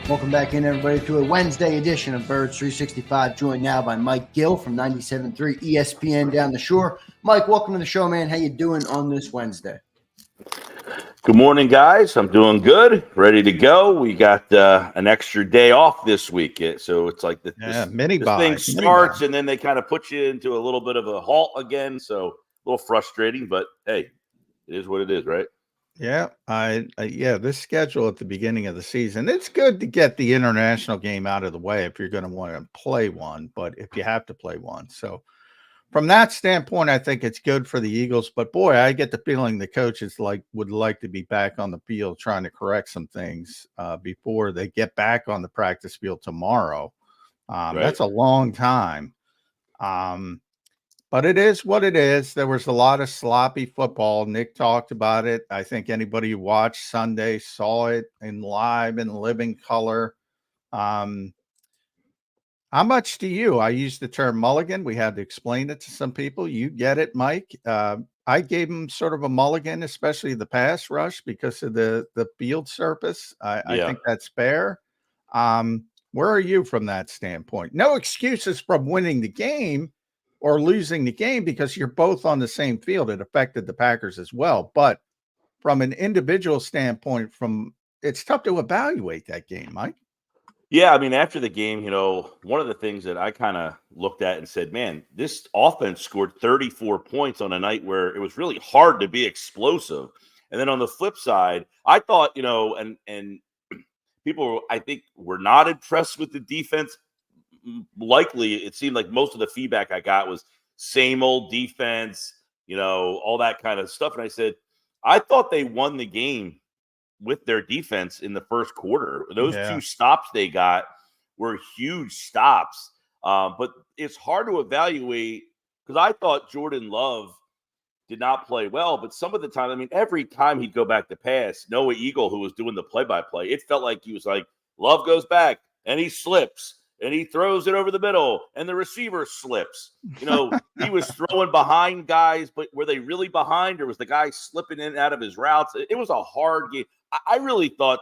Welcome back in, everybody, to a Wednesday edition of Birds 365, joined now by Mike Gill from 97.3 ESPN down the shore. Mike, welcome to the show, man. How you doing on this Wednesday? Good morning, guys. I'm doing good, ready to go. We got an extra day off this week, so it's like this thing starts, and then they kind of put you into a little bit of a halt again, so a little frustrating, but hey, it is what it is, right? Yeah, this schedule at the beginning of the season, it's good to get the international game out of the way if you're going to want to play one, but if you have to play one. So from that standpoint, I think it's good for the Eagles, but boy, I get the feeling the coaches would like to be back on the field trying to correct some things before they get back on the practice field tomorrow. Right. That's a long time. But it is what it is. There was a lot of sloppy football. Nick talked about it. I think anybody who watched Sunday saw it in live and living color. How much do you? I used the term mulligan. We had to explain it to some people. You get it, Mike. I gave him sort of a mulligan, especially the pass rush because of the field surface. I think that's fair. Where are you from that standpoint? No excuses from winning the game or losing the game because you're both on the same field. It affected the Packers as well. But from an individual standpoint, it's tough to evaluate that game, Mike. Yeah, I mean, after the game, one of the things that I kind of looked at and said, man, this offense scored 34 points on a night where it was really hard to be explosive. And then on the flip side, I thought, and people, I think, were not impressed with the defense. Likely, it seemed like most of the feedback I got was same old defense, all that kind of stuff. And I said, I thought they won the game with their defense in the first quarter. Those two stops they got were huge stops. But it's hard to evaluate because I thought Jordan Love did not play well. But some of the time, I mean, every time he'd go back to pass, Noah Eagle, who was doing the play-by-play, it felt like he was like, Love goes back and he slips. And he throws it over the middle, and the receiver slips. He was throwing behind guys, but were they really behind, or was the guy slipping in and out of his routes? It was a hard game. I really thought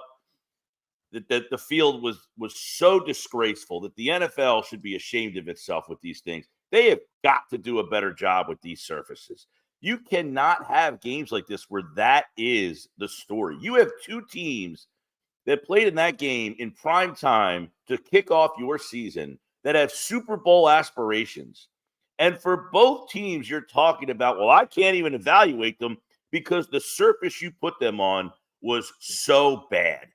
that the field was so disgraceful that the NFL should be ashamed of itself with these things. They have got to do a better job with these surfaces. You cannot have games like this where that is the story. You have two teams that played in that game in prime time to kick off your season that have Super Bowl aspirations. And for both teams, you're talking about, well, I can't even evaluate them because the surface you put them on was so bad.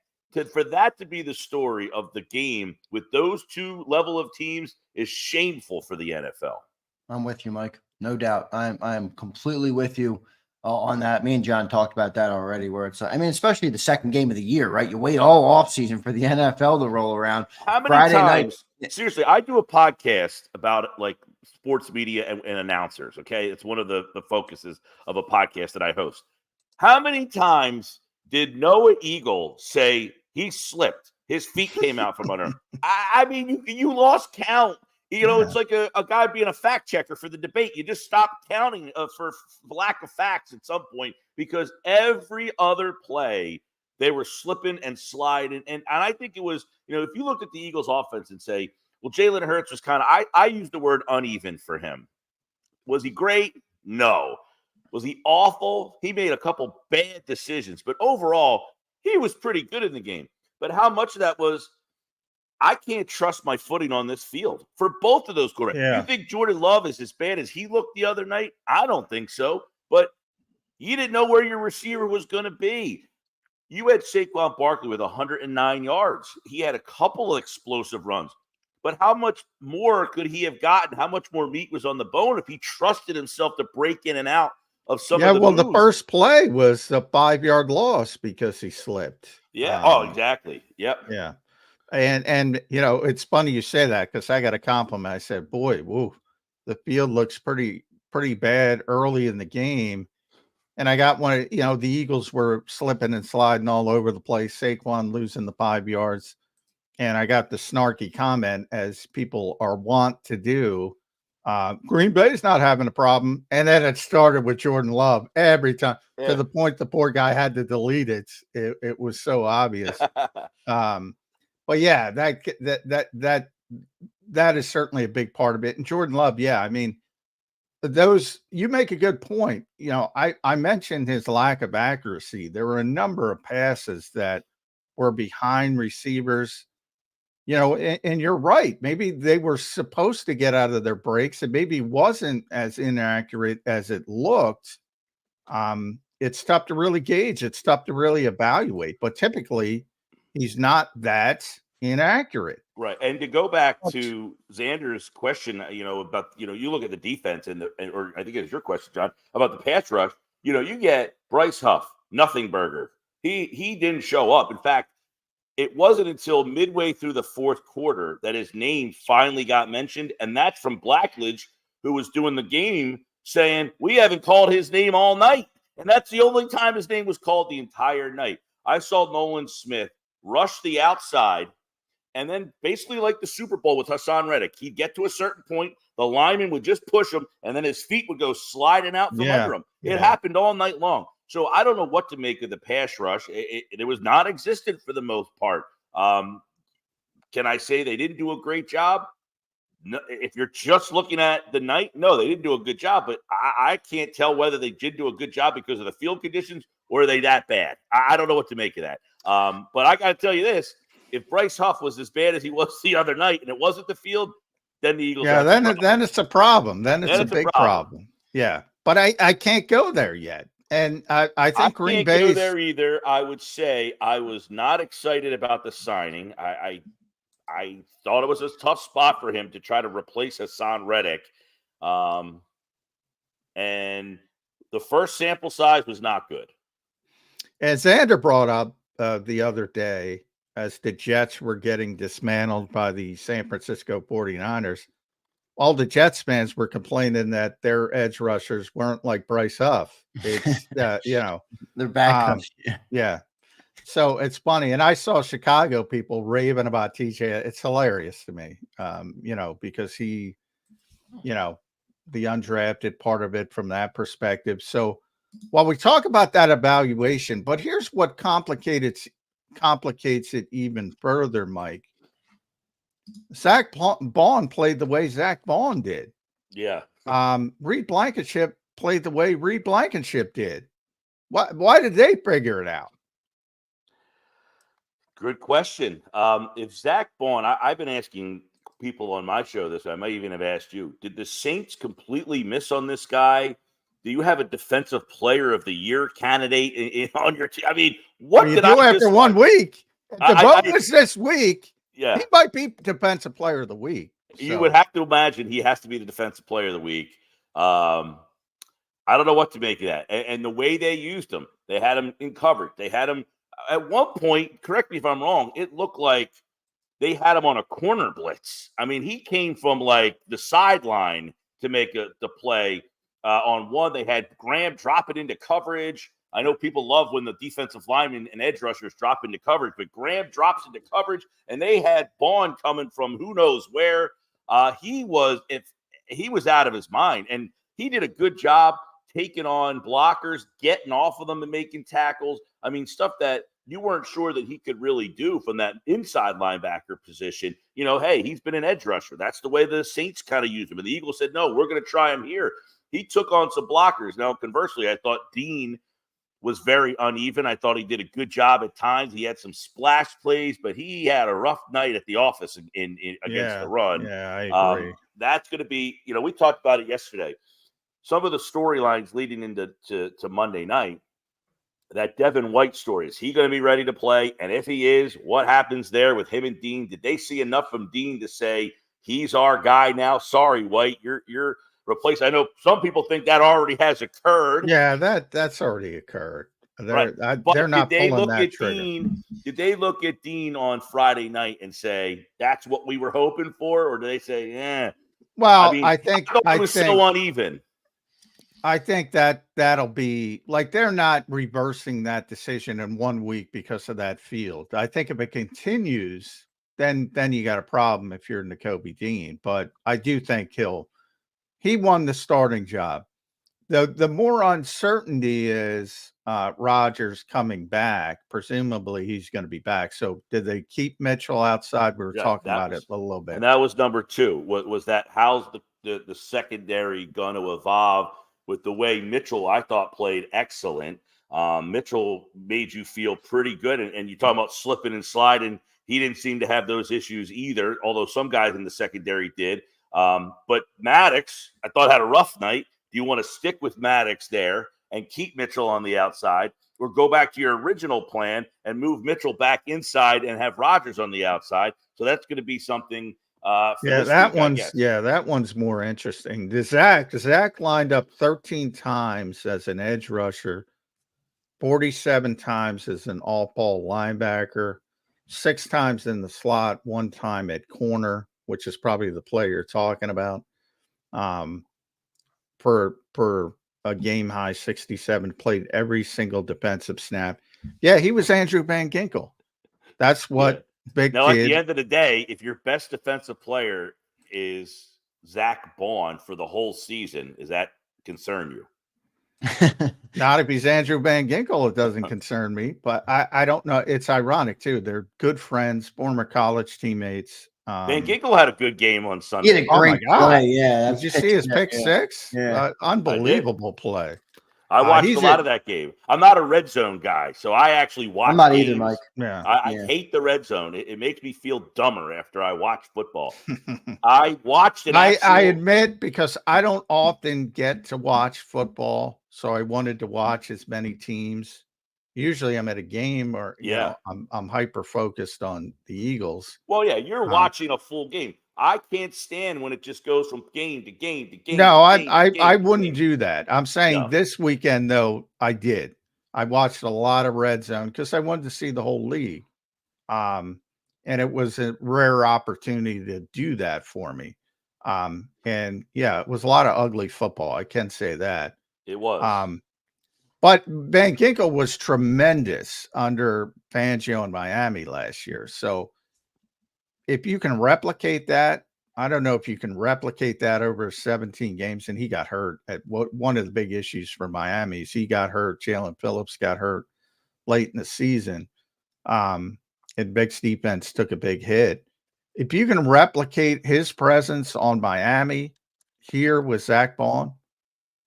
For that to be the story of the game with those two level of teams is shameful for the NFL. I'm with you, Mike. No doubt. I'm completely with you on that. Me and John talked about that already, where it's, especially the second game of the year, right? You wait all off season for the NFL to roll around. How many Friday times? Night. Seriously, I do a podcast about like sports media and announcers. Okay. It's one of the focuses of a podcast that I host. How many times did Noah Eagle say he slipped? His feet came out from under him. I mean, you lost count. It's like a guy being a fact checker for the debate. You just stop counting for lack of facts at some point because every other play they were slipping and sliding. And I think it was, if you look at the Eagles offense and say, well, Jaylen Herz was kind of, I used the word uneven for him. Was he great? No. Was he awful? He made a couple bad decisions, but overall, he was pretty good in the game. But how much of that was, I can't trust my footing on this field for both of those quarterbacks. Yeah. You think Jordan Love is as bad as he looked the other night? I don't think so. But you didn't know where your receiver was going to be. You had Squan Barkley with 109 yards. He had a couple of explosive runs. But how much more could he have gotten? How much more meat was on the bone if he trusted himself to break in and out of some of the moves? The first play was a 5-yard loss because he slipped. Yeah. Exactly. Yep. Yeah. And it's funny you say that because I got a compliment. I said, boy, woo, the field looks pretty bad early in the game. And I got one, the Eagles were slipping and sliding all over the place. Saquon losing the 5 yards. And I got the snarky comment, as people are wont to do. Green Bay's not having a problem. And then it started with Jordan Love every time to the point the poor guy had to delete it. It was so obvious. Well, yeah, that is certainly a big part of it. And Jordan Love, yeah, I mean, you make a good point. You know, I mentioned his lack of accuracy. There were a number of passes that were behind receivers, you know, and you're right. Maybe they were supposed to get out of their breaks. It maybe wasn't as inaccurate as it looked. It's tough to really gauge. It's tough to really evaluate. But typically, he's not that inaccurate. Right. And to go back to Zander's question, you know, about, you know, you look at the defense or I think it was your question, John, about the pass rush. You know, you get Bryce Huff, nothing burger. He didn't show up. In fact, it wasn't until midway through the fourth quarter that his name finally got mentioned. And that's from Blackledge, who was doing the game, saying, we haven't called his name all night. And that's the only time his name was called the entire night. I saw Nolan Smith rush the outside. And then basically like the Super Bowl with Hassan Reddick, he'd get to a certain point, the lineman would just push him, and then his feet would go sliding out from under him. It happened all night long. So I don't know what to make of the pass rush. It was non-existent for the most part. Can I say they didn't do a great job? No, if you're just looking at the night, no, they didn't do a good job. But I can't tell whether they did do a good job because of the field conditions or are they that bad. I don't know what to make of that. But I got to tell you this. If Bryce Huff was as bad as he was the other night and it wasn't the field, then the Eagles. Yeah, then it's a problem. Then it's a big problem. Yeah, but I can't go there yet. And I think Green Bay can't go there either. I would say I was not excited about the signing. I thought it was a tough spot for him to try to replace Hassan Reddick. And the first sample size was not good. As Zander brought up the other day, as the Jets were getting dismantled by the San Francisco 49ers, all the Jets fans were complaining that their edge rushers weren't like Bryce Huff. It's, you know, they're backups. Yeah. So it's funny. And I saw Chicago people raving about TJ. It's hilarious to me, you know, because he, you know, the undrafted part of it from that perspective. So while we talk about that evaluation, but here's what complicates it even further, Mike. Zack Bonnell played the way Zack Bonnell did. Yeah. Reed Blankenship played the way Reed Blankenship did. Why did they figure it out? Good question. If Zack Bonnell, I've been asking people on my show this, I might even have asked you, did the Saints completely miss on this guy? Do you have a defensive player of the year candidate on your team? I mean, what did I do after 1 week? The vote was this week. Yeah, he might be defensive player of the week. So. You would have to imagine he has to be the defensive player of the week. I don't know what to make of that. And the way they used him, they had him in coverage. They had him at one point, correct me if I'm wrong, it looked like they had him on a corner blitz. I mean, he came from like the sideline to make the play. On one, they had Graham drop it into coverage. I know people love when the defensive linemen and edge rushers drop into coverage, but Graham drops into coverage, and they had Bond coming from who knows where. He was out of his mind, and he did a good job taking on blockers, getting off of them and making tackles. I mean, stuff that you weren't sure that he could really do from that inside linebacker position. You know, hey, he's been an edge rusher. That's the way the Saints kind of used him. And the Eagles said, no, we're going to try him here. He took on some blockers. Now, conversely, I thought Dean was very uneven. I thought he did a good job at times. He had some splash plays, but he had a rough night at the office against the run. Yeah, I agree. That's going to be, you know, we talked about it yesterday. Some of the storylines leading into Monday night, that Devin White story, is he going to be ready to play? And if he is, what happens there with him and Dean? Did they see enough from Dean to say, he's our guy now? Sorry, White, you're replaced. I know some people think that already has occurred. Yeah, that's already occurred. They're not pulling that trigger. Did they look at Dean on Friday night and say, that's what we were hoping for? Or do they say, yeah? Well, I mean, I think it was so uneven. I think that'll be like, they're not reversing that decision in 1 week because of that field. I think if it continues, then you got a problem if you're Nakobe Dean. But I do think he won the starting job. The more uncertainty is Rodgers coming back. Presumably he's going to be back. So did they keep Mitchell outside? We were Yeah, talking about it a little bit. And that was number two. Was that how's the secondary going to evolve with the way Mitchell, I thought, played excellent. Mitchell made you feel pretty good. And you talk about slipping and sliding. He didn't seem to have those issues either, although some guys in the secondary did. But Maddox, I thought, had a rough night. Do you want to stick with Maddox there and keep Mitchell on the outside, or go back to your original plan and move Mitchell back inside and have Rodgers on the outside? So that's going to be something. That one's more interesting. Zack lined up 13 times as an edge rusher, 47 times as an all-ball linebacker, 6 times in the slot, 1 time at corner, which is probably the play you're talking about. Per a game high 67, played every single defensive snap. Yeah, he was Andrew Van Ginkel. That's what big now, kid. At the end of the day, if your best defensive player is Zack Bonnell for the whole season, does that concern you? Not if he's Andrew Van Ginkel, it doesn't concern me. But I don't know. It's ironic too. They're good friends, former college teammates. Van Ginkel had a good game on Sunday. He had a great play. Yeah. Did you see his pick six? Yeah. Unbelievable play. I watched a lot of that game. I'm not a red zone guy, so I actually watch. I'm not games. either, Mike. Yeah. I hate the red zone. It makes me feel dumber after I watch football. I watched it. I admit, because I don't often get to watch football, so I wanted to watch as many teams. Usually I'm at a game, or you know, I'm hyper focused on the Eagles. Well, yeah, you're watching a full game. I can't stand when it just goes from game to game to game. No, I wouldn't do that. I'm saying this weekend, though, I did. I watched a lot of red zone because I wanted to see the whole league. And it was a rare opportunity to do that for me. And yeah, it was a lot of ugly football. I can say that. It was. But Van Ginkel was tremendous under Fangio in Miami last year. So if you can replicate that, I don't know if you can replicate that over 17 games. And he got hurt at one of the big issues for Miami is he got hurt. Jalen Phillips got hurt late in the season. And Vic's defense took a big hit. If you can replicate his presence on Miami here with Zack Bonnell,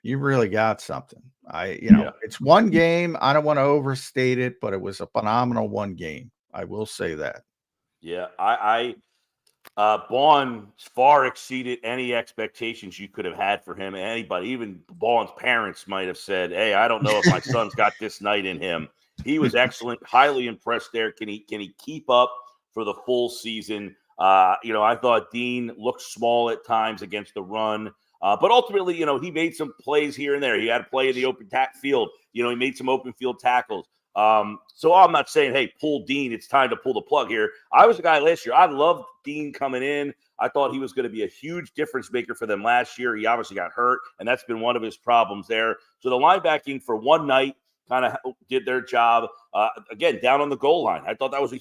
you really got something. It's one game. I don't want to overstate it, but it was a phenomenal one game. I will say that. Yeah, Bond far exceeded any expectations you could have had for him. Anybody, even Bond's parents might have said, "Hey, I don't know if my son's got this night in him." He was excellent. Highly impressed there. Can he keep up for the full season? I thought Dean looked small at times against the run. But ultimately, he made some plays here and there. He had a play in the open field. He made some open field tackles. So I'm not saying, hey, pull Dean. It's time to pull the plug here. I was a guy last year. I loved Dean coming in. I thought he was going to be a huge difference maker for them last year. He obviously got hurt, and that's been one of his problems there. So the linebacking for one night kind of did their job. Again, down on the goal line. I thought that was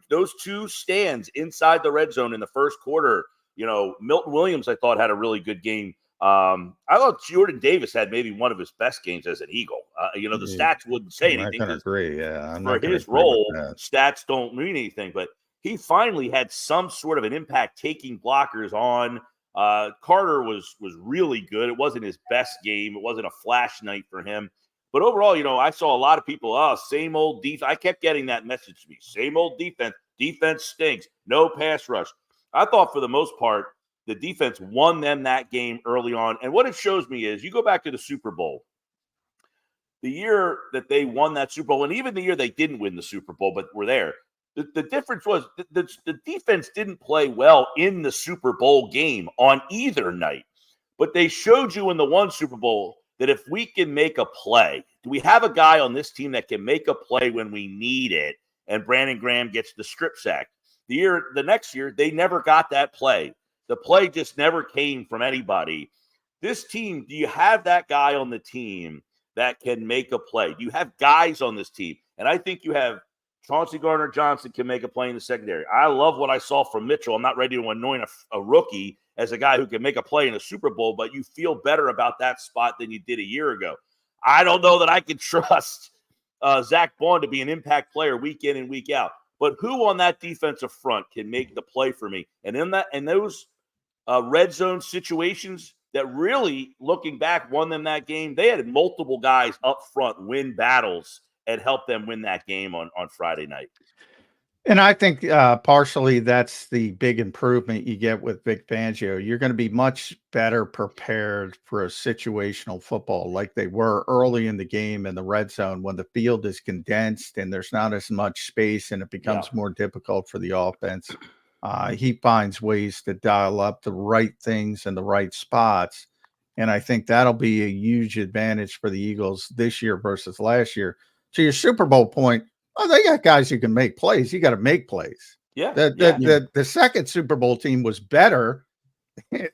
those two stands inside the red zone in the first quarter. Milton Williams, I thought, had a really good game. I thought Jordan Davis had maybe one of his best games as an Eagle. The stats wouldn't say anything. I agree. Yeah, for his role, stats don't mean anything. But he finally had some sort of an impact taking blockers on. Carter was really good. It wasn't his best game. It wasn't a flash night for him. But overall, I saw a lot of people. Same old defense. I kept getting that message to me. Same old defense. Defense stinks. No pass rush. I thought for the most part, the defense won them that game early on. And what it shows me is you go back to the Super Bowl, the year that they won that Super Bowl, and even the year they didn't win the Super Bowl, but were there. The difference was the defense didn't play well in the Super Bowl game on either night. But they showed you in the one Super Bowl that if we can make a play, do we have a guy on this team that can make a play when we need it? And Brandon Graham gets the strip sack. The next year, they never got that play. The play just never came from anybody. This team, do you have that guy on the team that can make a play? Do you have guys on this team? And I think you have Chauncey Gardner-Johnson can make a play in the secondary. I love what I saw from Mitchell. I'm not ready to anoint a rookie as a guy who can make a play in a Super Bowl, but you feel better about that spot than you did a year ago. I don't know that I can trust Zack Bonnell to be an impact player week in and week out. But who on that defensive front can make the play for me? And in those red zone situations that really, looking back, won them that game, they had multiple guys up front win battles and help them win that game on Friday night. And I think partially that's the big improvement you get with Vic Fangio. You're going to be much better prepared for a situational football like they were early in the game in the red zone when the field is condensed and there's not as much space and it becomes more difficult for the offense. He finds ways to dial up the right things in the right spots. And I think that'll be a huge advantage for the Eagles this year versus last year. To your Super Bowl point, oh, they got guys who can make plays. You got to make plays. Yeah. The second Super Bowl team was better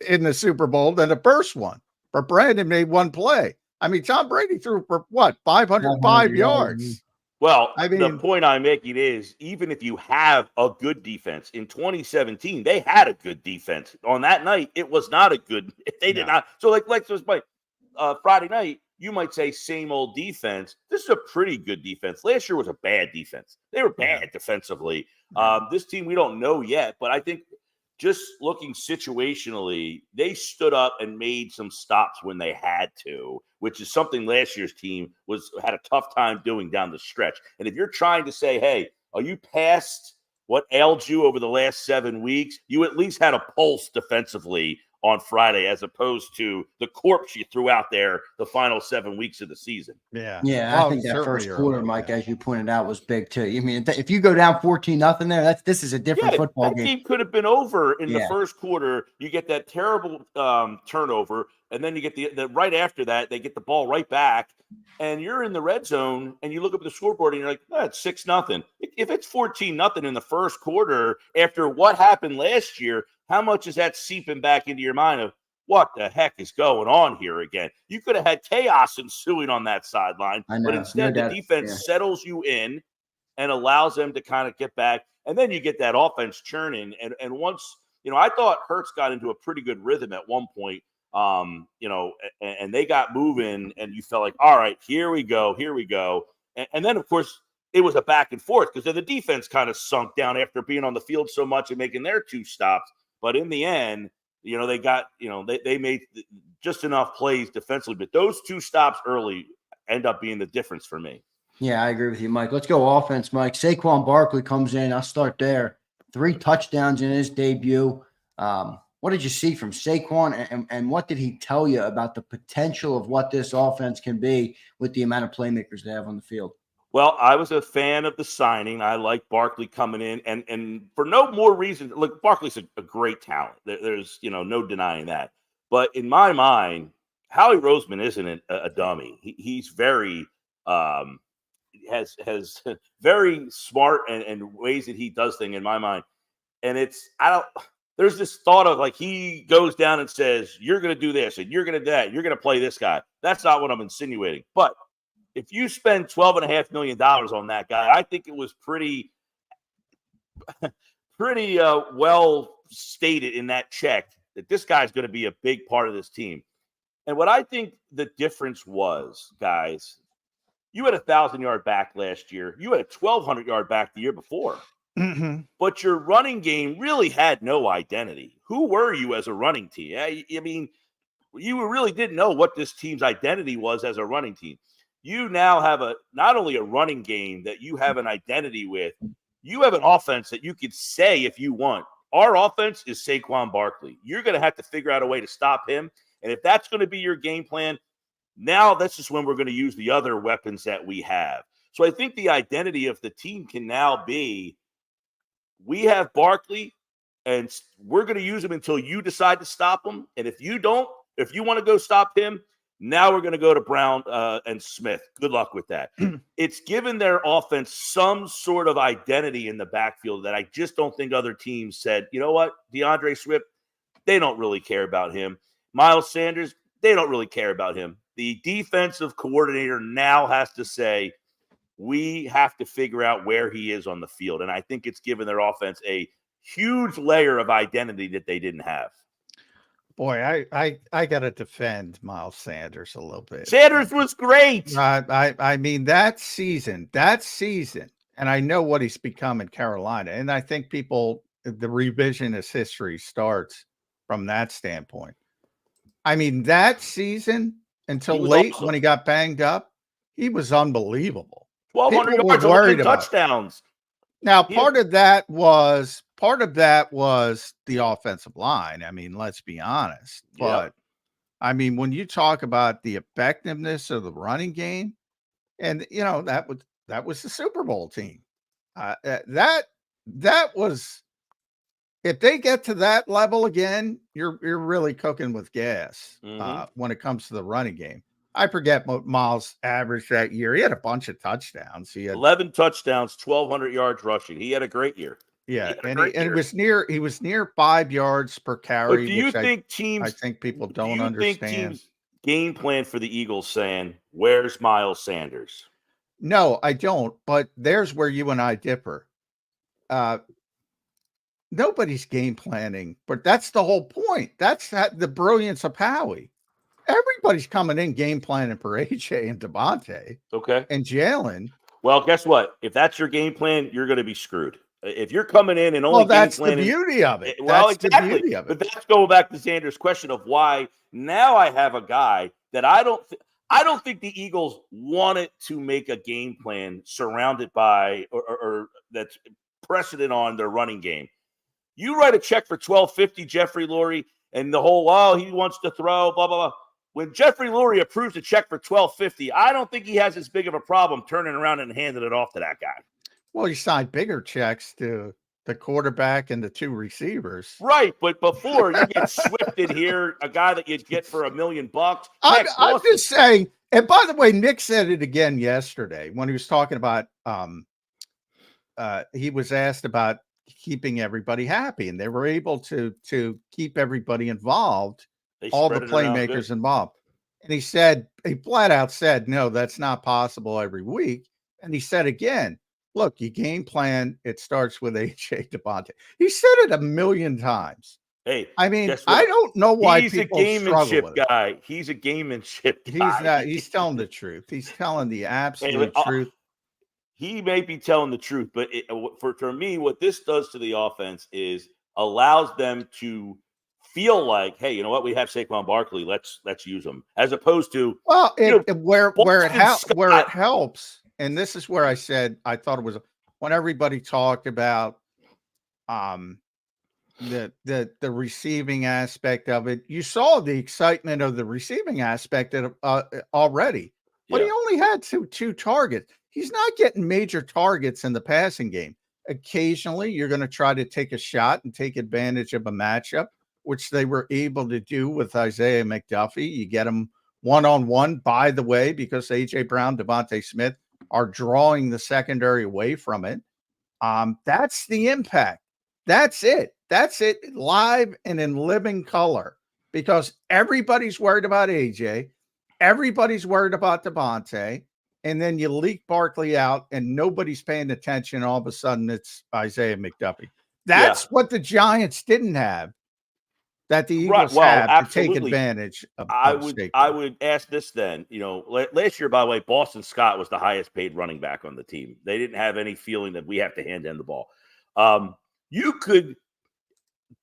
in the Super Bowl than the first one. But Brandon made one play. I mean, Tom Brady threw for what, 505 yards. Well, I mean, the point I'm making is even if you have a good defense in 2017, they had a good defense. On that night, it was not a good. They did not. So like Friday night, you might say same old defense. This is a pretty good defense. Last year was a bad defense. They were bad defensively. This team, we don't know yet, but I think just looking situationally, they stood up and made some stops when they had to, which is something last year's team had a tough time doing down the stretch. And if you're trying to say, hey, are you past what ailed you over the last 7 weeks? You at least had a pulse defensively on Friday, as opposed to the corpse you threw out there the final 7 weeks of the season. Yeah. I think that first quarter, Mike, as you pointed out, was big too. I mean, if you go down 14-0 there, this is a different football game. That game could have been over in the first quarter. You get that terrible turnover, and then you get the right after that, they get the ball right back, and you're in the red zone, and you look up at the scoreboard, and you're like, it's 6-0. If it's 14-0 in the first quarter after what happened last year, how much is that seeping back into your mind of what the heck is going on here again? You could have had chaos ensuing on that sideline, but instead the defense settles you in and allows them to kind of get back. And then you get that offense churning. And once, I thought Hertz got into a pretty good rhythm at one point, and they got moving and you felt like, all right, here we go. And then, of course, it was a back and forth because the defense kind of sunk down after being on the field so much and making their 2 stops. But in the end, they got, they made just enough plays defensively. But those 2 stops early end up being the difference for me. Yeah, I agree with you, Mike. Let's go offense, Mike. Squan Barkley comes in. I'll start there. 3 touchdowns in his debut. What did you see from Squan, and what did he tell you about the potential of what this offense can be with the amount of playmakers they have on the field? Well, I was a fan of the signing. I like Barkley coming in, and for no more reason. Look, Barkley's a great talent. There's no denying that. But in my mind, Howie Roseman isn't a dummy. He's very has very smart and ways that he does things in my mind. And there's this thought of like he goes down and says, you're going to do this and you're going to do that. You're going to play this guy. That's not what I'm insinuating. But if you spend $12.5 million on that guy, I think it was pretty well stated in that check that this guy's going to be a big part of this team. And what I think the difference was, guys, you had a 1,000-yard back last year. You had a 1,200-yard back the year before. Mm-hmm. But your running game really had no identity. Who were you as a running team? I mean, you really didn't know what this team's identity was as a running team. You now have not only a running game that you have an identity with, you have an offense that you could say if you want. Our offense is Squan Barkley. You're going to have to figure out a way to stop him. And if that's going to be your game plan, now that's just when we're going to use the other weapons that we have. So I think the identity of the team can now be, we have Barkley, and we're going to use him until you decide to stop him. And if you want to go stop him, now we're going to go to Brown and Smith. Good luck with that. It's given their offense some sort of identity in the backfield that I just don't think other teams said, you know what, DeAndre Swift, they don't really care about him. Miles Sanders, they don't really care about him. The defensive coordinator now has to say, we have to figure out where he is on the field. And I think it's given their offense a huge layer of identity that they didn't have. Boy, I got to defend Miles Sanders a little bit. Sanders was great. I mean, that season, and I know what he's become in Carolina. And I think the revisionist history starts from that standpoint. I mean, that season until late when he got banged up, he was unbelievable. 1,200 yards, 11 touchdowns. Now, part of that was the offensive line. I mean, let's be honest. But I mean, when you talk about the effectiveness of the running game, and that was the Super Bowl team. That was, if they get to that level again, you're really cooking with gas when it comes to the running game. I forget what Miles averaged that year. He had a bunch of touchdowns. He had 11 touchdowns, 1,200 yards rushing. He had a great year. Yeah, and he was near 5 yards per carry. But do you think I think people don't understand. Think teams game plan for the Eagles saying, "Where's Miles Sanders?" No, I don't. But there's where you and I differ. Nobody's game planning, but that's the whole point. That's the brilliance of Howie. Everybody's coming in game planning for AJ and Devonte. Okay. And Jaylen. Well, guess what? If that's your game plan, you're going to be screwed. If you're coming in and only that's the beauty of it. Well, exactly. The beauty of it. But that's going back to Zander's question of why now I have a guy that I don't think the Eagles wanted to make a game plan surrounded by or that's precedent on their running game. You write a check for $1,250, Jeffrey Lurie, and the whole he wants to throw, blah blah blah. When Jeffrey Lurie approves a check for $1,250, I don't think he has as big of a problem turning around and handing it off to that guy. Well, he signed bigger checks to the quarterback and the two receivers. Right, but before you get swifted here, a guy that you'd get for $1 million. I'm just saying, and by the way, Nick said it again yesterday when he was talking about he was asked about keeping everybody happy, and they were able to keep everybody involved, all the playmakers involved. And he flat out said, no, that's not possible every week. And he said again, look, you game plan, it starts with AJ Devonte. He said it 1,000,000 times. Hey, I mean, I don't know why people struggle with guy. it. He's a gamemanship guy. He's telling the truth. He's telling the absolute truth. He may be telling the truth, but for me, what this does to the offense is allows them to feel like, hey, you know what? We have Squan Barkley. Let's use him, as opposed to where it helps. And this is where I said I thought it was when everybody talked about the receiving aspect of it. You saw the excitement of the receiving aspect of already, but he only had two targets. He's not getting major targets in the passing game. Occasionally, you're going to try to take a shot and take advantage of a matchup, which they were able to do with Isaiah McDuffie. You get him one-on-one, by the way, because A.J. Brown, Devonte Smith are drawing the secondary away from it. That's the impact. That's it. That's it live and in living color, because everybody's worried about AJ. Everybody's worried about Devonte. And then you leak Barkley out and nobody's paying attention. All of a sudden it's Isaiah McDuffie. That's what the Giants didn't have, that the Eagles have to take advantage of. I would ask this then. Last year, by the way, Boston Scott was the highest paid running back on the team. They didn't have any feeling that we have to hand him the ball.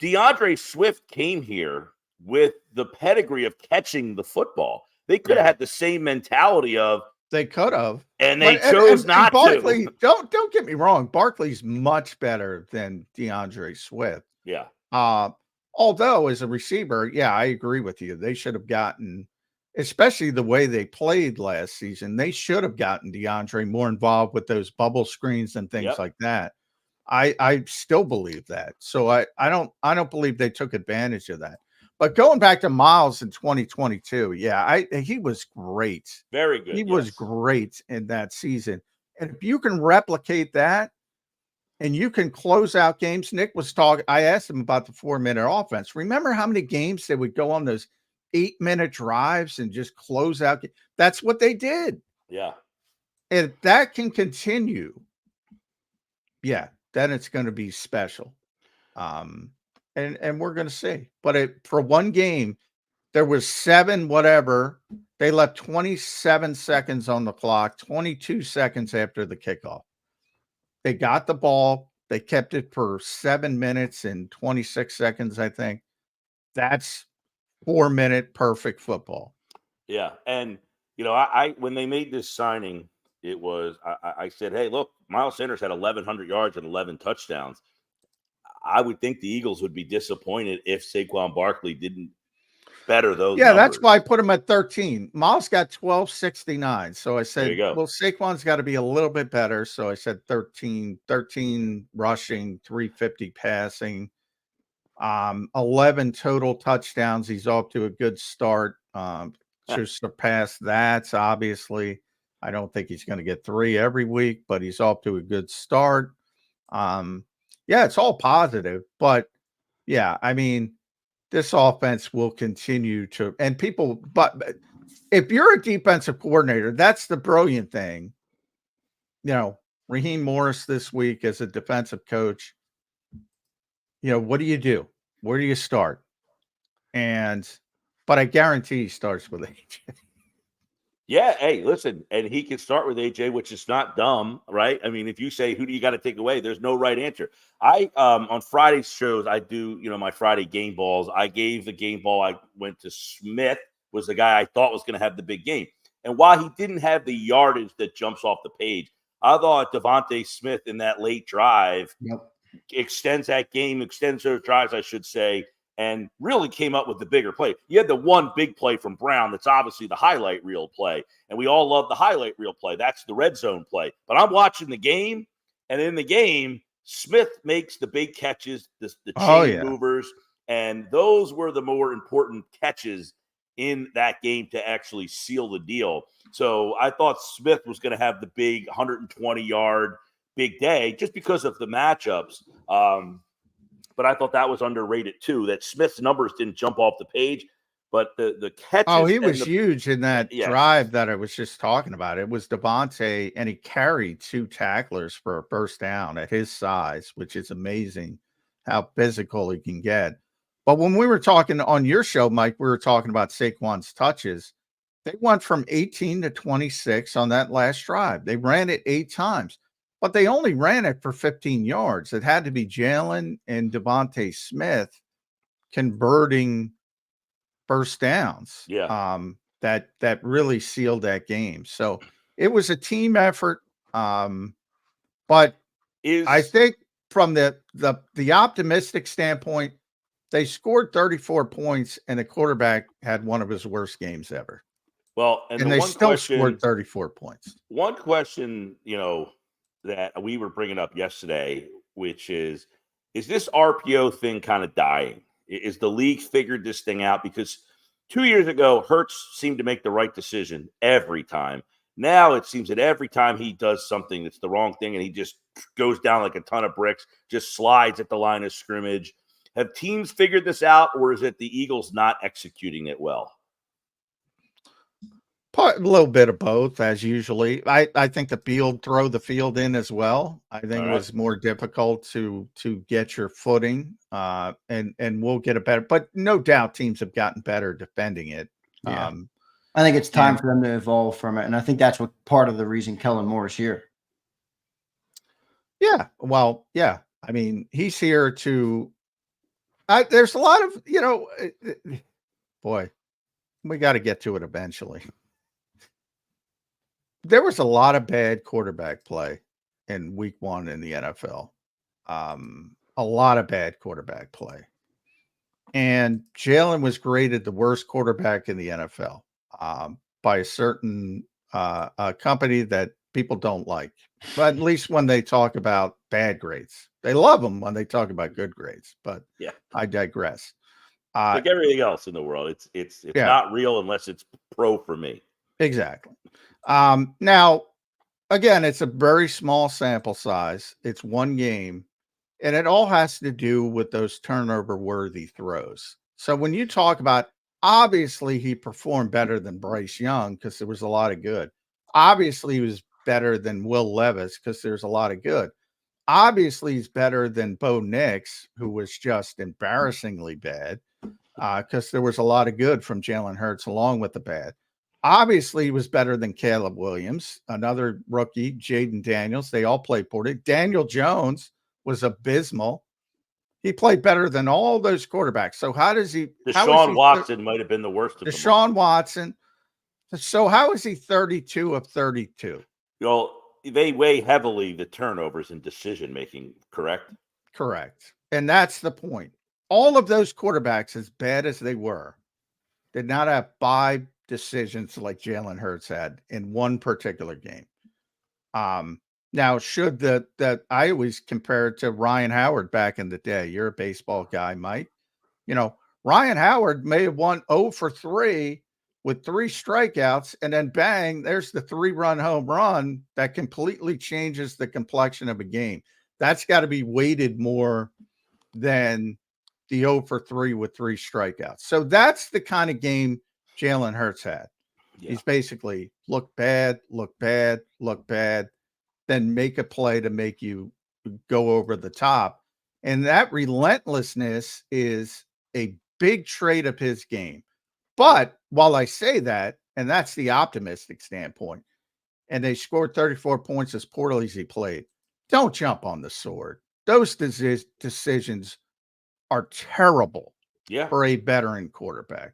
DeAndre Swift came here with the pedigree of catching the football. They could have had the same mentality of, they could have, and they chose not Barkley, to. Don't get me wrong. Barkley's much better than DeAndre Swift. Yeah. Although as a receiver, I agree with you. They should have gotten, especially the way they played last season, they should have gotten DeAndre more involved with those bubble screens and things like that. I still believe that. So I don't believe they took advantage of that. But going back to Miles in 2022, he was great. Very good. He was great in that season. And if you can replicate that and you can close out games, Nick was talking, I asked him about the 4-minute offense. Remember how many games they would go on those 8-minute drives and just close out? That's what they did. Yeah. if that can continue, yeah, then it's going to be special. And we're going to see. But for one game, there was 7 whatever. They left 27 seconds on the clock, 22 seconds after the kickoff. They got the ball. They kept it for 7 minutes and 26 seconds, I think. That's 4-minute perfect football. Yeah. And, I when they made this signing, it was, I said, hey, look, Miles Sanders had 1,100 yards and 11 touchdowns. I would think the Eagles would be disappointed if Saquon Barkley didn't better those numbers. That's why I put him at 13. Miles got 1269. So I said, well, Saquon's got to be a little bit better. So I said 13 rushing, 350 passing, 11 total touchdowns. He's off to a good start. To surpass that, obviously. I don't think he's going to get 3 every week, but he's off to a good start. It's all positive. But, I mean, this offense will continue to, and people, but if you're a defensive coordinator, that's the brilliant thing. Raheem Morris this week as a defensive coach, what do you do? Where do you start? But I guarantee he starts with AJ. Yeah. Hey, listen, and he can start with AJ, which is not dumb, right? I mean, if you say, who do you got to take away? There's no right answer. On Friday's shows, I do, my Friday game balls. I gave the game ball. I went to Smith, was the guy I thought was going to have the big game. And while he didn't have the yardage that jumps off the page, I thought Devonte Smith in that late drive extends that game, extends those drives, I should say, and really came up with the bigger play. You had the one big play from Brown that's obviously the highlight reel play, and we all love the highlight reel play. That's the red zone play. But I'm watching the game, and in the game, Smith makes the big catches, the chain movers, and those were the more important catches in that game to actually seal the deal. So I thought Smith was going to have the big 120-yard big day just because of the matchups. But I thought that was underrated too, that Smith's numbers didn't jump off the page, but the catches. Oh, he was huge in that drive that I was just talking about. It was Devonte, and he carried 2 tacklers for a first down at his size, which is amazing how physical he can get. But when we were talking on your show, Mike, we were talking about Saquon's touches. They went from 18 to 26 on that last drive. They ran it 8 times. But they only ran it for 15 yards. It had to be Jaylen and Devonte Smith converting first downs. That really sealed that game. So it was a team effort. But I think from the optimistic standpoint, they scored 34 points, and the quarterback had one of his worst games ever. Well, and they still scored 34 points. One question, that we were bringing up yesterday, which is this RPO thing kind of dying? Is the league figured this thing out? Because 2 years ago, Hertz seemed to make the right decision every time. Now it seems that every time he does something that's the wrong thing and he just goes down like a ton of bricks, just slides at the line of scrimmage. Have teams figured this out, or is it the Eagles not executing it well? A little bit of both, as usually. I think throw the field in as well. I think it was more difficult to get your footing, and we'll get a better. But no doubt, teams have gotten better defending it. Yeah. I think it's time for them to evolve from it, and I think that's what part of the reason Kellen Moore is here. Yeah, well, yeah. I mean, he's here to. There's a lot of boy, we got to get to it eventually. There was a lot of bad quarterback play in week 1 in the NFL. A lot of bad quarterback play. And Jaylen was graded the worst quarterback in the NFL by a certain company that people don't like. But at least when they talk about bad grades. They love them when they talk about good grades. But I digress. Like everything else in the world, it's not real unless it's pro for me. Exactly. Now, again, it's a very small sample size. It's one game, and it all has to do with those turnover-worthy throws. So when you talk about, obviously he performed better than Bryce Young because there was a lot of good. Obviously he was better than Will Levis because there's a lot of good. Obviously, he's better than Bo Nix, who was just embarrassingly bad because there was a lot of good from Jaylen Herz along with the bad. Obviously, he was better than Caleb Williams, another rookie, Jaden Daniels. They all played poorly. Daniel Jones was abysmal. He played better than all those quarterbacks. So how does he? Deshaun Watson might have been the worst of them. Deshaun Watson. So how is he 32 of 32? They weigh heavily the turnovers in decision making, correct? Correct. And that's the point. All of those quarterbacks, as bad as they were, did not have 5 decisions like Jaylen Herz had in one particular game. Now, should that I always compare it to Ryan Howard back in the day. You're a baseball guy, Mike. Ryan Howard may have won 0 for 3 with 3 strikeouts, and then bang, there's the 3-run home run that completely changes the complexion of a game. That's got to be weighted more than the 0 for 3 with 3 strikeouts. So that's the kind of game Jaylen Herz had. Yeah. He's basically look bad, then make a play to make you go over the top. And that relentlessness is a big trait of his game. But while I say that, and that's the optimistic standpoint, and they scored 34 points as poorly as he played, don't jump on the sword. Those decisions are terrible for a veteran quarterback.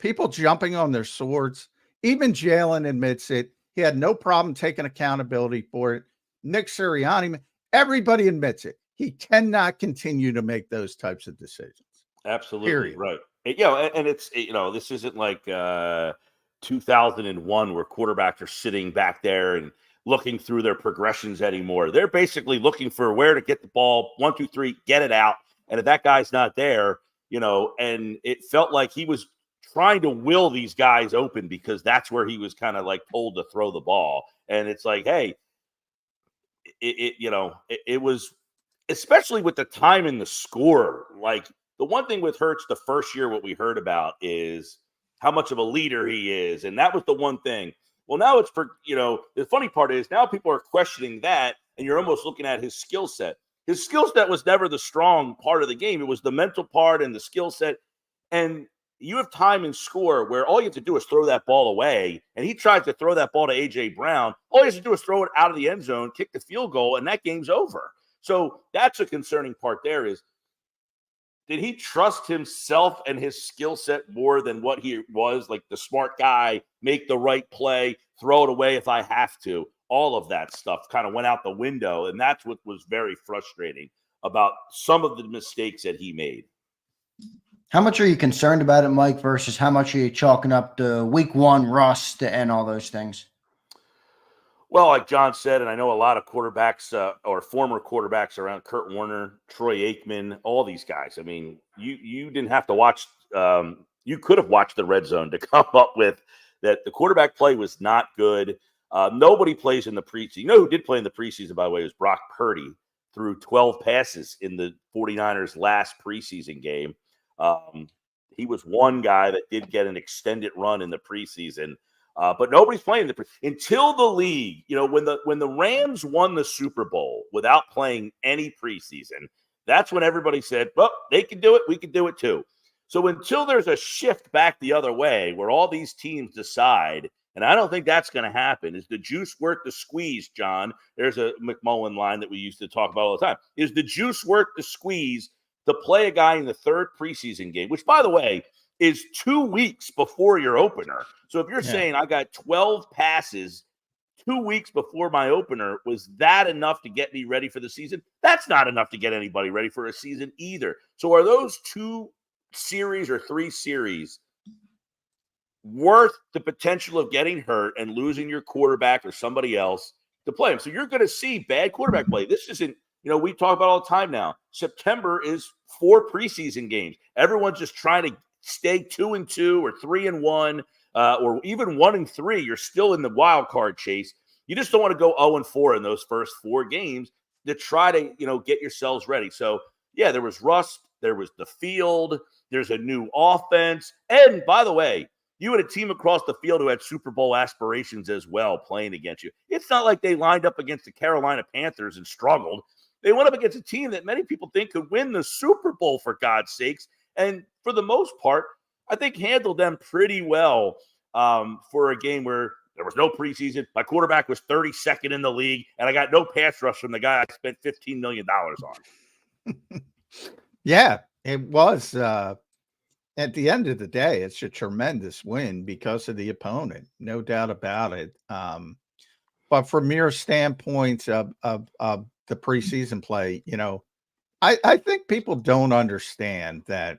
People jumping on their swords, even Jaylen admits it. He had no problem taking accountability for it. Nick Sirianni, everybody admits it. He cannot continue to make those types of decisions. Absolutely. Period. Right. And it's, this isn't like 2001 where quarterbacks are sitting back there and looking through their progressions anymore. They're basically looking for where to get the ball, 1, 2, 3, get it out. And if that guy's not there, and it felt like he was trying to will these guys open because that's where he was kind of like told to throw the ball. And it's like, hey, it was, especially with the time and the score. Like the one thing with Hertz the first year, what we heard about is how much of a leader he is. And that was the one thing. Well, now it's the funny part is now people are questioning that, and you're almost looking at his skill set. His skill set was never the strong part of the game. It was the mental part and the skill set. And you have time and score where all you have to do is throw that ball away. And he tried to throw that ball to A.J. Brown. All he has to do is throw it out of the end zone, kick the field goal, and that game's over. So that's a concerning part there is, did he trust himself and his skill set more than what he was, like the smart guy, make the right play, throw it away if I have to? All of that stuff kind of went out the window, and that's what was very frustrating about some of the mistakes that he made. How much are you concerned about it, Mike, versus how much are you chalking up the week 1 rust and all those things? Well, like John said, and I know a lot of quarterbacks or former quarterbacks around, Kurt Warner, Troy Aikman, all these guys. I mean, you didn't have to watch you could have watched the red zone to come up with that the quarterback play was not good. Nobody plays in the preseason. You know who did play in the preseason, by the way, was Brock Purdy. Threw 12 passes in the 49ers' last preseason game. He was one guy that did get an extended run in the preseason. But nobody's playing until the league, when the Rams won the Super Bowl without playing any preseason, that's when everybody said, well, they can do it. We can do it too. So until there's a shift back the other way where all these teams decide, and I don't think that's going to happen, is the juice worth the squeeze, John? There's a McMullen line that we used to talk about all the time. Is the juice worth the squeeze to play a guy in the 3rd preseason game, which, by the way, is 2 weeks before your opener. So if you're saying I got 12 passes 2 weeks before my opener, was that enough to get me ready for the season? That's not enough to get anybody ready for a season either. So are those 2 series or 3 series worth the potential of getting hurt and losing your quarterback or somebody else to play him? So you're going to see bad quarterback play. This isn't, we talk about all the time now. September is 4 preseason games. Everyone's just trying to stay 2-2 or 3-1, or even 1-3. You're still in the wild card chase. You just don't want to go 0-4 in those first 4 games to try to, get yourselves ready. So yeah, there was rust. There was the field. There's a new offense. And by the way, You had a team across the field who had Super Bowl aspirations as well playing against you. It's not like they lined up against the Carolina Panthers and struggled. They went up against a team that many people think could win the Super Bowl, for God's sakes. And for the most part, I think handled them pretty well for a game where there was no preseason. My quarterback was 32nd in the league, and I got no pass rush from the guy I spent $15 million on. Yeah, it was. At the end of the day, it's a tremendous win because of the opponent, no doubt about it. But from your standpoint of the preseason play, I think people don't understand that.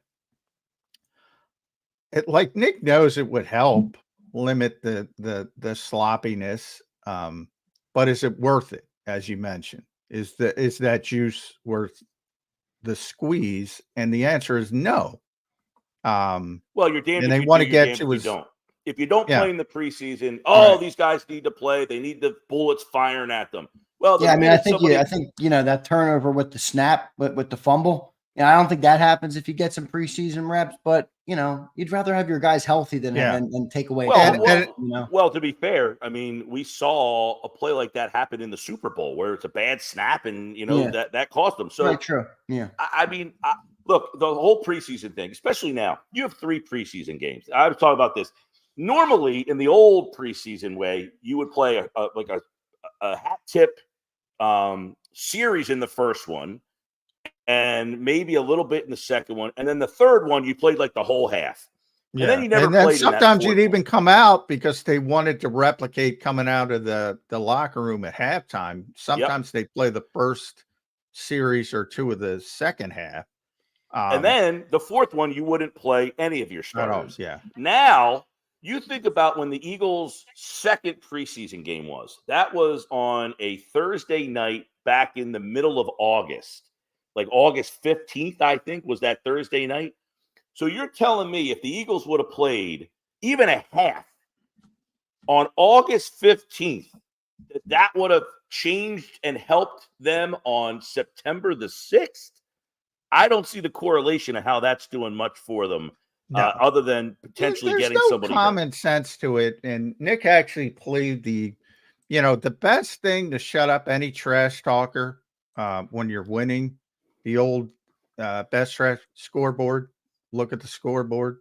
Like Nick knows it would help limit the sloppiness, but is it worth it? As you mentioned, is that juice worth the squeeze? And the answer is no. Well, you're damned and if they you want to do, you're get damned to if you don't. If you don't Yeah. play in the preseason, Right. these guys need to play. They need the bullets firing at them. Well, Yeah, I mean, I think somebody, that turnover with the snap, with the fumble. I don't think that happens if you get some preseason reps. But you'd rather have your guys healthy than take away. Well, to be fair, I mean, we saw a play like that happen in the Super Bowl where it's a bad snap, and that cost them. So, right, true. Yeah, I mean, look, the whole preseason thing, especially now, you have 3 preseason games. I was talking about this. Normally, in the old preseason way, you would play a hat tip series in the first one, and maybe a little bit in the second one, and then the third one you played like the whole half. Yeah. And then you never played. Sometimes you'd even come out because they wanted to replicate coming out of the locker room at halftime. Sometimes they play the first series or 2 of the second half. And then the fourth one, you wouldn't play any of your starters. Yeah. Now, you think about when the Eagles' second preseason game was. That was on a Thursday night back in the middle of August. Like August 15th, I think, was that Thursday night. So you're telling me if the Eagles would have played even a half on August 15th, that would have changed and helped them on September the 6th? I don't see the correlation of how that's doing much for them, other than potentially There's getting no somebody common sense to it. And Nick actually played the best thing to shut up any trash talker when you're winning. The old best trash scoreboard. Look at the scoreboard.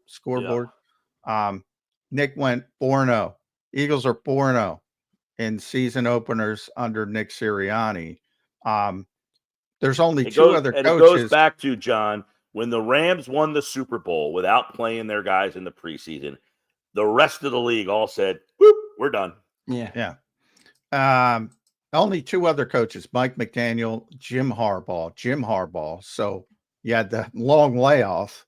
Yeah. Nick went 4-0. Eagles are 4-0 in season openers under Nick Sirianni. There's only 2 other coaches. It goes back to, John, when the Rams won the Super Bowl without playing their guys in the preseason, the rest of the league all said, "Whoop, we're done." Yeah. Only 2 other coaches, Mike McDaniel, Jim Harbaugh. So you had the long layoff.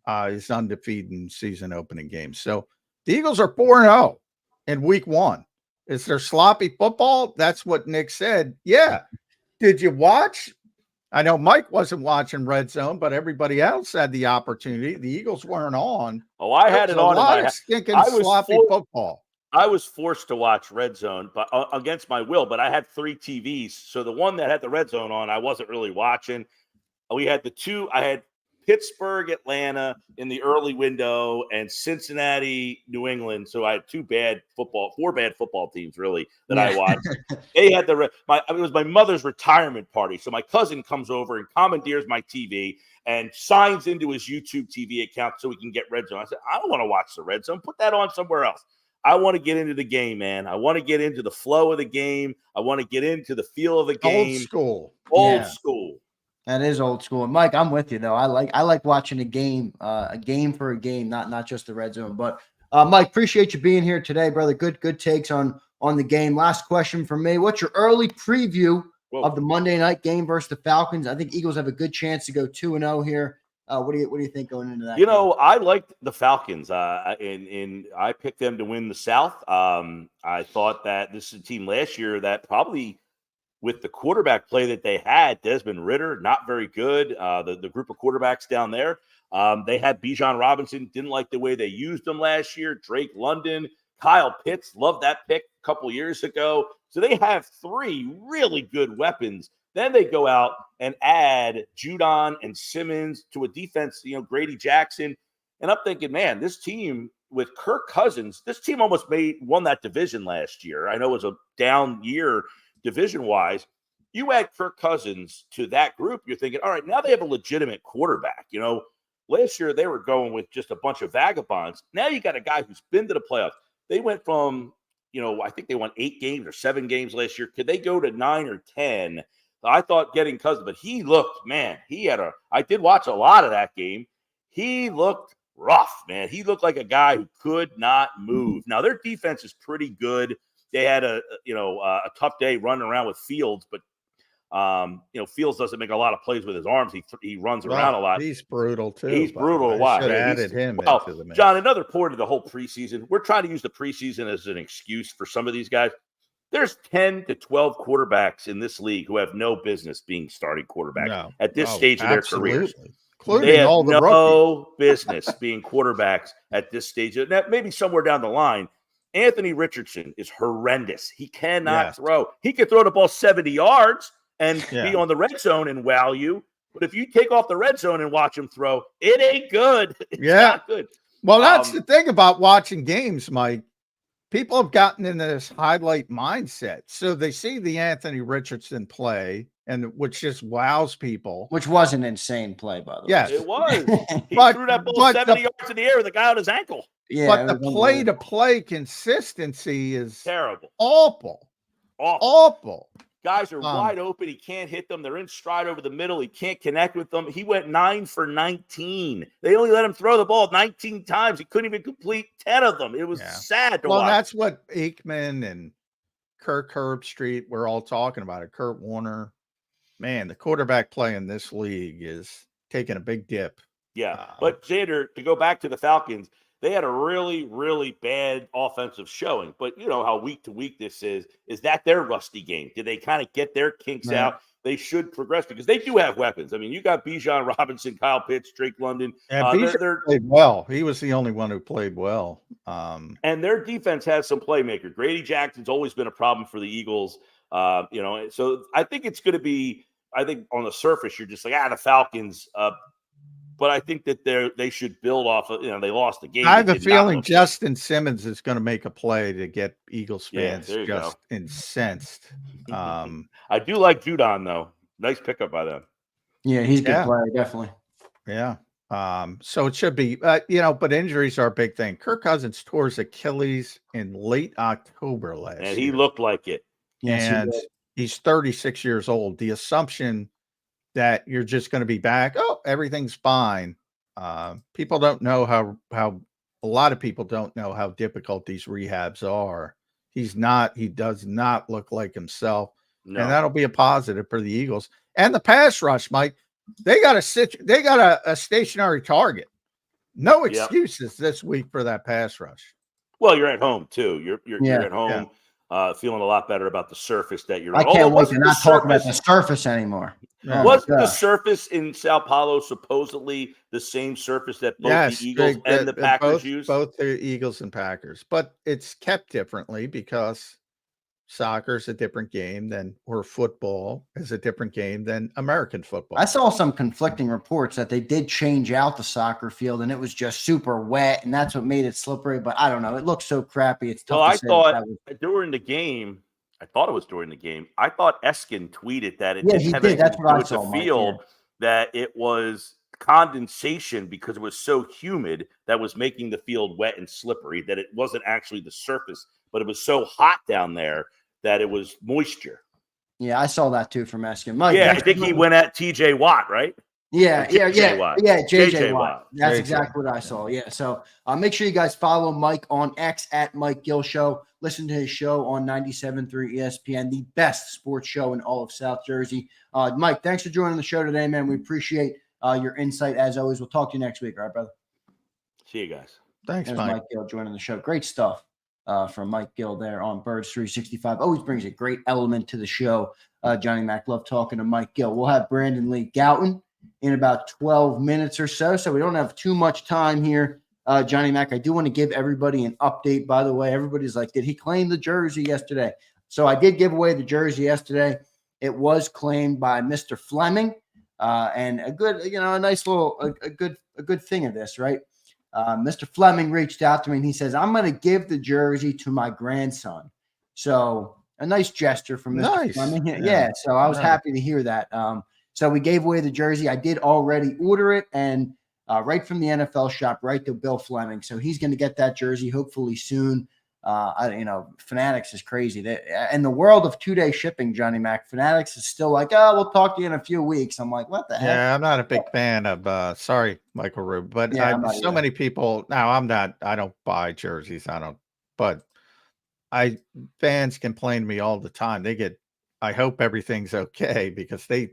Is undefeated in season opening games. So the Eagles are 4-0 in week 1. Is there sloppy football? That's what Nick said. Yeah. Did you watch? I know Mike wasn't watching Red Zone, but everybody else had the opportunity. The Eagles weren't on. Oh, I had it on. A lot of stinking sloppy football. I was forced to watch Red Zone, but against my will. But I had 3 TVs, so the one that had the Red Zone on, I wasn't really watching. We had the 2. I had Pittsburgh, Atlanta in the early window, and Cincinnati, New England. So I had 4 bad football teams really that I watched. They had it was my mother's retirement party. So my cousin comes over and commandeers my TV and signs into his YouTube TV account so we can get Red Zone. I said, I don't want to watch the Red Zone. Put that on somewhere else. I want to get into the game, man. I want to get into the flow of the game. I want to get into the feel of the game. Old school. That is old school. And Mike, I'm with you though. I like watching a game for a game, not just the Red Zone. But Mike, appreciate you being here today, brother. Good takes on the game. Last question from me. What's your early preview of the Monday night game versus the Falcons? I think Eagles have a good chance to go 2-0 here. What do you think going into that? game? I liked the Falcons. And I picked them to win the South. I thought that this is a team last year that probably, with the quarterback play that they had, Desmond Ridder, not very good. The group of quarterbacks down there. They had Bijan Robinson, didn't like the way they used him last year. Drake London, Kyle Pitts, loved that pick a couple years ago. So they have 3 really good weapons. Then they go out and add Judon and Simmons to a defense, Grady Jackson. And I'm thinking, man, this team with Kirk Cousins, this team almost won that division last year. I know it was a down year division-wise. You add Kirk Cousins to that group, you're thinking, all right, now they have a legitimate quarterback. You know, last year they were going with just a bunch of vagabonds. Now you got a guy who's been to the playoffs. They went from, you know, I think they won 8 games or 7 games last year. Could they go to 9 or 10? I thought getting Cousins, but he looked, man, I did watch a lot of that game. He looked rough, man. He looked like a guy who could not move. Now, their defense is pretty good. They had a tough day running around with Fields, but Fields doesn't make a lot of plays with his arms. He runs around a lot. He's brutal too. He's brutal a lot. Should have added him into the mix. John, another point of the whole preseason. We're trying to use the preseason as an excuse for some of these guys. There's 10 to 12 quarterbacks in this league who have no business being starting quarterbacks at this stage of their careers. They have no business being quarterbacks at this stage. Maybe somewhere down the line. Anthony Richardson is horrendous. He cannot throw. He could throw the ball 70 yards and be on the red zone and wow you. But if you take off the red zone and watch him throw, it ain't good. It's not good. Well, that's the thing about watching games, Mike. People have gotten into this highlight mindset. So they see the Anthony Richardson play, and which just wows people. Which was an insane play, by the way. Yes, it was. He threw that ball 70 yards in the air with the guy on his ankle. Yeah, but the play-to-play consistency is terrible. Awful. Guys are wide open. He can't hit them. They're in stride over the middle. He can't connect with them. He went 9 for 19. They only let him throw the ball 19 times. He couldn't even complete 10 of them. It was sad to watch. Well, that's what Aikman and Kirk Herbstreit were all talking about it. Kurt Warner. Man, the quarterback play in this league is taking a big dip. Yeah, but Zander, to go back to the Falcons, they had a really, really bad offensive showing. But you know how week to week this is. Is that their rusty game? Did they kind of get their kinks out? They should progress because they do have weapons. I mean, you got Bijan Robinson, Kyle Pitts, Drake London. Bijan played well. He was the only one who played well. And their defense has some playmakers. Grady Jackson's always been a problem for the Eagles. So I think it's going to be, I think on the surface, you're just like, the Falcons. But I think that they should build off of, they lost the game. I have a feeling Justin Simmons is going to make a play to get Eagles fans just incensed. I do like Judon, though. Nice pickup by them. Yeah, he's a good player, definitely. Yeah. So it should be, but injuries are a big thing. Kirk Cousins tore his Achilles in late October last year. And he looked like it. Yes, and he's 36 years old. The assumption that you're just going to be back, everything's fine. People don't know how a lot of people don't know how difficult these rehabs are. He does not look like himself. No. And that'll be a positive for the Eagles. And the pass rush, Mike, they got a stationary target. No excuses this week for that pass rush. Well, you're at home too. You're at home. Feeling a lot better about the surface that you're on. I can't wait to not talk about the surface anymore. Wasn't the surface in Sao Paulo supposedly the same surface that both the Eagles and the Packers use? Both the Eagles and Packers. But it's kept differently because soccer's a different game or football is a different game than American football. I saw some conflicting reports that they did change out the soccer field and it was just super wet and that's what made it slippery. But I don't know. It looks so crappy. It's tough to say. During the game, I thought Eskin tweeted that it didn't have anything to do with the field, that it was condensation because it was so humid that was making the field wet and slippery, that it wasn't actually the surface, but it was so hot down there that it was moisture. Yeah, I saw that too from Eskin. Mike, I think he went at TJ Watt, right? Yeah, JJ Watt. That's exactly what I saw. Yeah, so make sure you guys follow Mike on X at Mike Gill Show. Listen to his show on 97.3 ESPN, the best sports show in all of South Jersey. Mike, thanks for joining the show today, man. We appreciate your insight as always. We'll talk to you next week. All right, brother. See you guys. Thanks, There's Mike Gill joining the show. Great stuff from Mike Gill there on Birds 365. Always brings a great element to the show. Johnny Mac, love talking to Mike Gill. We'll have Brandon Lee Gouton in about 12 minutes or so we don't have too much time here. Johnny Mac, I do want to give everybody an update, by the way. Everybody's like, did he claim the jersey yesterday? So I did give away the jersey yesterday. It was claimed by Mr. Fleming, and a good, a nice little, a good thing of this, right? Mr. Fleming reached out to me and he says, I'm going to give the jersey to my grandson. So a nice gesture from Mr. Fleming. Yeah. So I was happy to hear that. So we gave away the jersey. I did already order it, and right from the NFL shop, right to Bill Fleming. So he's going to get that jersey hopefully soon. Fanatics is crazy. In the world of 2-day shipping, Johnny Mac, Fanatics is still like, oh, we'll talk to you in a few weeks. I'm like, what the heck? Yeah, I'm not a big fan of, sorry, Michael Rube, but so many people, now I don't buy jerseys. But fans complain to me all the time. I hope everything's okay because they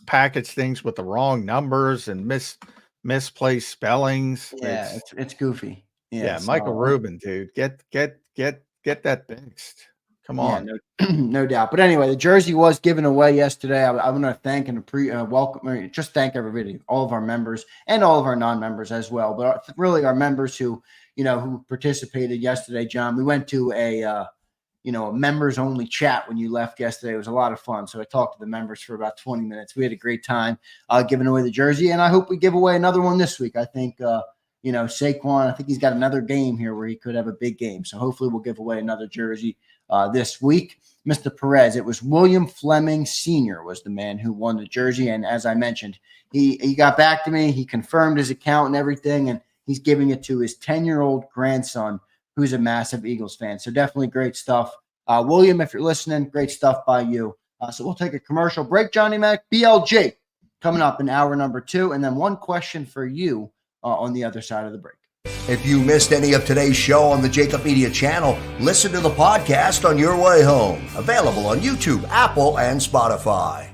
package things with the wrong numbers and misplaced spellings. Yeah, it's goofy. Yeah, Michael Rubin, dude, get that fixed. Come on. Yeah, no doubt. But anyway, the jersey was given away yesterday. I want to thank and welcome, just thank everybody, all of our members and all of our non-members as well. But really our members who participated yesterday, John. We went to a members only chat when you left yesterday. It was a lot of fun. So I talked to the members for about 20 minutes. We had a great time giving away the jersey, and I hope we give away another one this week. I think, Saquon, I think he's got another game here where he could have a big game. So hopefully we'll give away another jersey this week. Mr. Perez, it was William Fleming Sr. was the man who won the jersey. And as I mentioned, he got back to me. He confirmed his account and everything, and he's giving it to his 10-year-old grandson, who's a massive Eagles fan. So definitely great stuff. William, if you're listening, great stuff by you. So we'll take a commercial break, Johnny Mac. BLG coming up in hour number 2. And then one question for you on the other side of the break. If you missed any of today's show on the JAKIB Media channel, listen to the podcast on your way home. Available on YouTube, Apple, and Spotify.